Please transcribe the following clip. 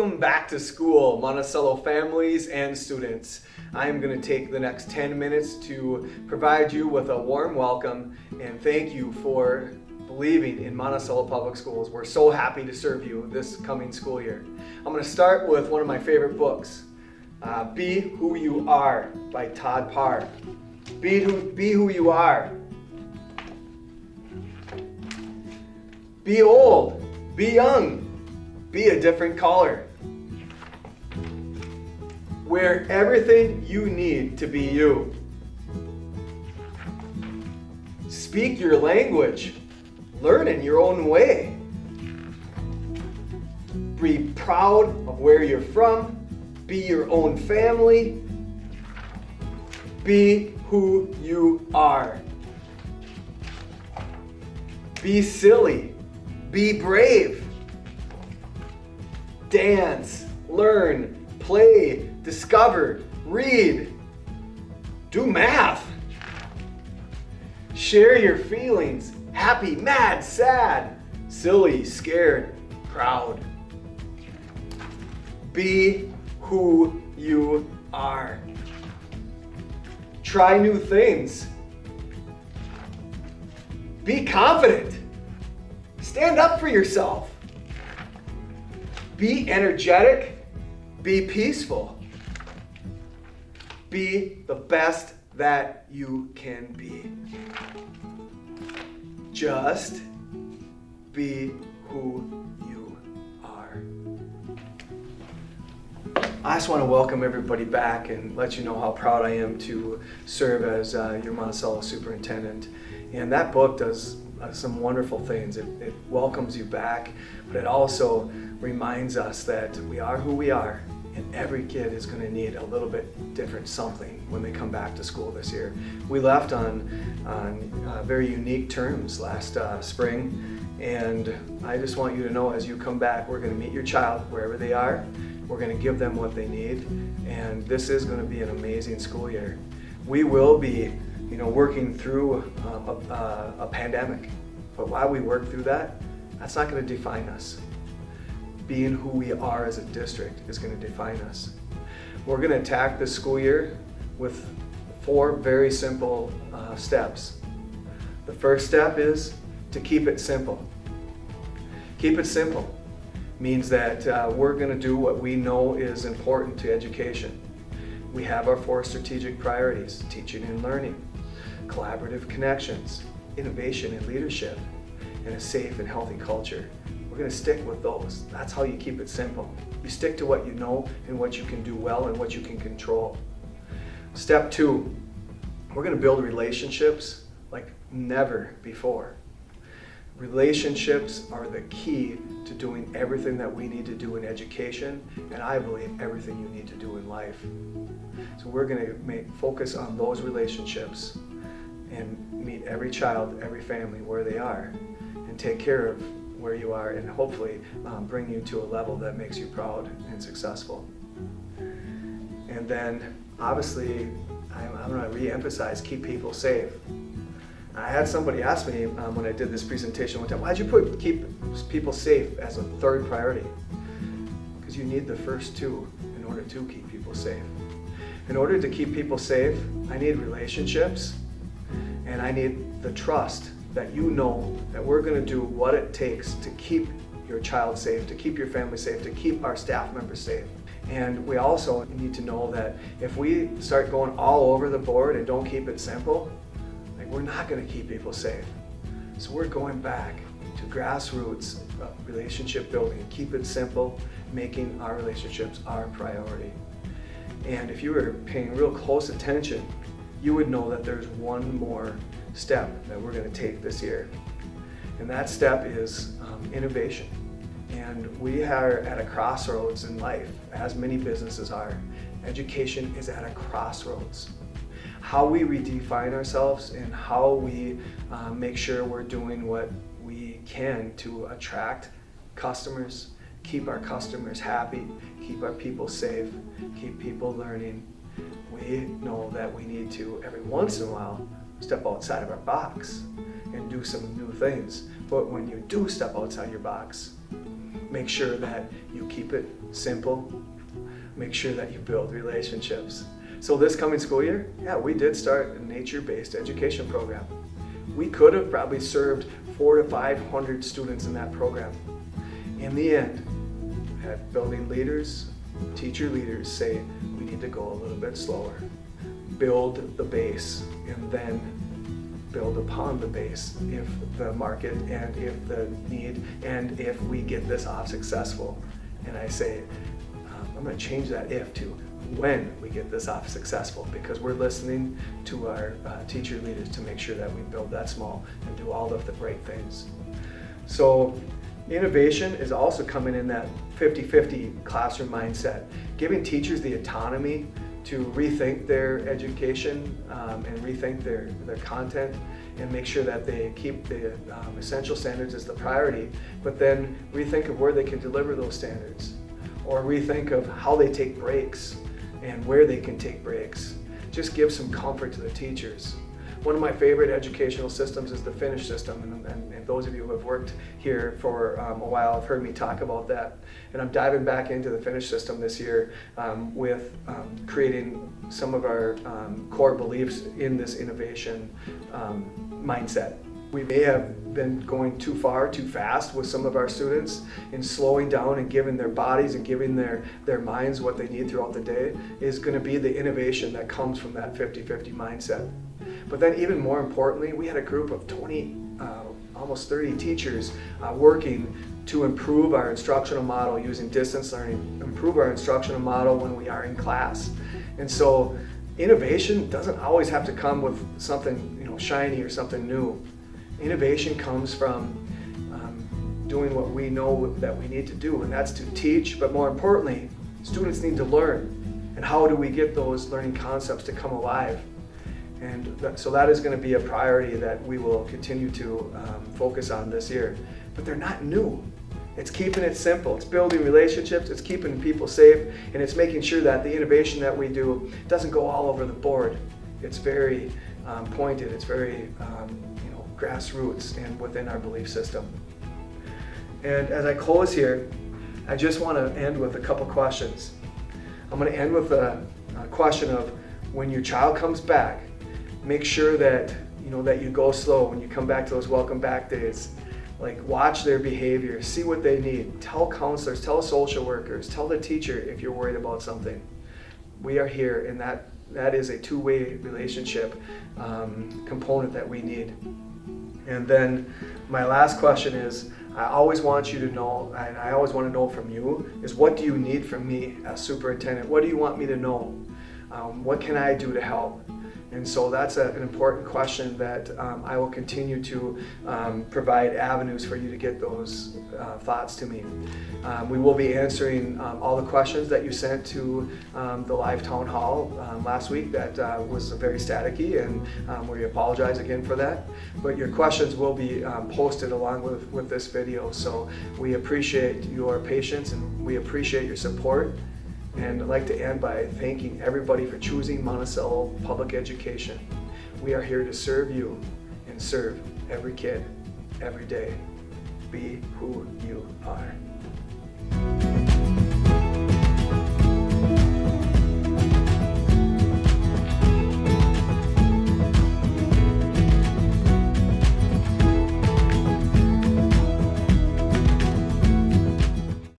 Welcome back to school, Monticello families and students. I am going to take the next 10 minutes to provide you with a warm welcome and thank you for believing in Monticello Public Schools. We're so happy to serve you this coming school year. I'm going to start with one of my favorite books, Be Who You Are by Todd Parr. Be who you are. Be old, be young, be a different color. Wear everything you need to be you. Speak your language. Learn in your own way. Be proud of where you're from. Be your own family. Be who you are. Be silly. Be brave. Dance, learn, play, discover, read, do math. Share your feelings, happy, mad, sad, silly, scared, proud. Be who you are. Try new things. Be confident. Stand up for yourself. Be energetic, be peaceful. Be the best that you can be. Just be who you are. I just want to welcome everybody back and let you know how proud I am to serve as your Monticello superintendent. And that book does some wonderful things. It welcomes you back, but it also reminds us that we are who we are, and every kid is going to need a little bit different something when they come back to school this year. We left on very unique terms last spring, and I just want you to know as you come back, we're going to meet your child wherever they are. We're going to give them what they need, and this is going to be an amazing school year. We will be working through a pandemic. But while we work through that, that's not going to define us. Being who we are as a district is going to define us. We're going to attack this school year with 4 very simple steps. The first step is to keep it simple. Keep it simple means that we're going to do what we know is important to education. We have our 4 strategic priorities: teaching and learning, collaborative connections, innovation and leadership, and a safe and healthy culture. We're going to stick with those. That's how you keep it simple. You stick to what you know and what you can do well and what you can control. Step 2, we're going to build relationships like never before. Relationships are the key to doing everything that we need to do in education, and I believe everything you need to do in life. So we're going to focus on those relationships and meet every child, every family where they are, and take care of where you are, and hopefully bring you to a level that makes you proud and successful. And then obviously I'm going to re-emphasize keep people safe. I had somebody ask me when I did this presentation one time, why'd you put keep people safe as a 3rd priority? Because you need the first 2 in order to keep people safe. In order to keep people safe, I need relationships, and I need the trust that you know that we're going to do what it takes to keep your child safe, to keep your family safe, to keep our staff members safe. And we also need to know that if we start going all over the board and don't keep it simple, we're not going to keep people safe. So we're going back to grassroots relationship building. Keep it simple, making our relationships our priority. And if you were paying real close attention, you would know that there's one more step that we're going to take this year. And that step is innovation. And we are at a crossroads in life, as many businesses are. Education is at a crossroads. How we redefine ourselves and how we make sure we're doing what we can to attract customers, keep our customers happy, keep our people safe, keep people learning. We know that we need to, every once in a while, step outside of our box and do some new things. But when you do step outside your box, make sure that you keep it simple, make sure that you build relationships. So this coming school year, yeah, we did start a nature-based education program. We could have probably served 400 to 500 students in that program. In the end, we had building leaders, teacher leaders say, we need to go a little bit slower. Build the base and then build upon the base if the market and if the need and if we get this off successful. And I say, I'm going to change that if to when we get this off successful, because we're listening to our teacher leaders to make sure that we build that small and do all of the right things. So innovation is also coming in that 50-50 classroom mindset, giving teachers the autonomy to rethink their education and rethink their content and make sure that they keep the essential standards as the priority, but then rethink of where they can deliver those standards, or rethink of how they take breaks and where they can take breaks. Just give some comfort to the teachers. One of my favorite educational systems is the Finnish system, and those of you who have worked here for a while have heard me talk about that. And I'm diving back into the Finnish system this year with creating some of our core beliefs in this innovation mindset. We may have been going too far, too fast with some of our students in slowing down and giving their bodies and giving their minds what they need throughout the day is going to be the innovation that comes from that 50-50 mindset. But then even more importantly, we had a group of 20, almost 30 teachers working to improve our instructional model using distance learning, improve our instructional model when we are in class. And so innovation doesn't always have to come with something shiny or something new. Innovation comes from doing what we know that we need to do, and that's to teach, but more importantly, students need to learn. And how do we get those learning concepts to come alive? And so that is going to be a priority that we will continue to focus on this year. But they're not new. It's keeping it simple. It's building relationships. It's keeping people safe. And it's making sure that the innovation that we do doesn't go all over the board. It's very pointed. It's very grassroots and within our belief system. And as I close here, I just want to end with a couple questions. I'm going to end with a question of, when your child comes back, make sure that that you go slow when you come back to those welcome back days. Like, watch their behavior, see what they need. Tell counselors, tell social workers, tell the teacher if you're worried about something. We are here, and that is a two-way relationship component that we need. And then my last question is, I always want you to know, and I always want to know from you, is what do you need from me as superintendent? What do you want me to know? What can I do to help? And so that's an important question that I will continue to provide avenues for you to get those thoughts to me. We will be answering all the questions that you sent to the live town hall last week that was very staticky, and we apologize again for that. But your questions will be posted along with this video. So we appreciate your patience and we appreciate your support. And I'd like to end by thanking everybody for choosing Monticello Public Education. We are here to serve you and serve every kid, every day. Be who you are.